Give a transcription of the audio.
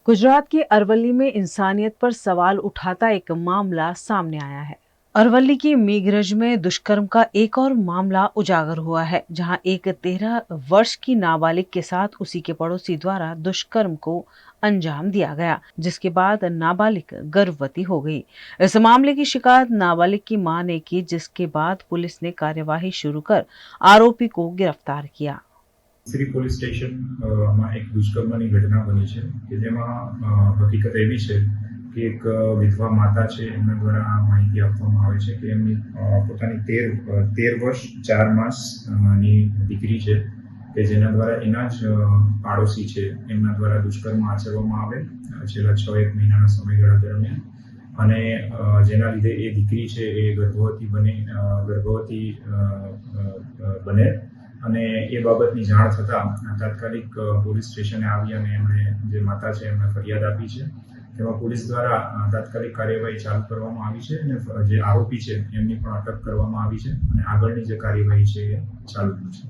गुजरात के अरवली में इंसानियत पर सवाल उठाता एक मामला सामने आया है। अरवली की मेघरज में दुष्कर्म का एक और मामला उजागर हुआ है, जहां एक 13 वर्ष की नाबालिग के साथ उसी के पड़ोसी द्वारा दुष्कर्म को अंजाम दिया गया, जिसके बाद नाबालिग गर्भवती हो गई। इस मामले की शिकायत नाबालिग की मां ने की, जिसके बाद पुलिस ने कार्यवाही शुरू कर आरोपी को गिरफ्तार किया। श्री પોલીસ સ્ટેશનમાં એક દુષ્કર્મની ઘટના બની છે કે જેમાં હકીકત એવી છે કે એક વિધવા માતા છે એમના દ્વારા આ માહિતી આપવામાં આવે છે કે એમની પોતાની 13 વર્ષ 4 માસની દીકરી છે કે જેના દ્વારા એના જ પાડોશી છે એમના દ્વારા દુષ્કર્મ આચરવામાં આવે છેલ્લા 6-1 મહિનાના સમયગાળા દરમિયાન અને જેના લીધે એ દીકરી છે એ ગર્ભવતી બને અને એ બાબતની જાણ થતાં તાત્કાલિક પોલીસ સ્ટેશને આવી અને એમણે જે માતા છે એમણે ફરિયાદ આપી છે તેમાં પોલીસ દ્વારા તાત્કાલિક કાર્યવાહી ચાલુ કરવામાં આવી છે અને જે આરોપી છે એમની પણ અટક કરવામાં આવી છે અને આગળની જે કાર્યવાહી છે એ ચાલુ છે।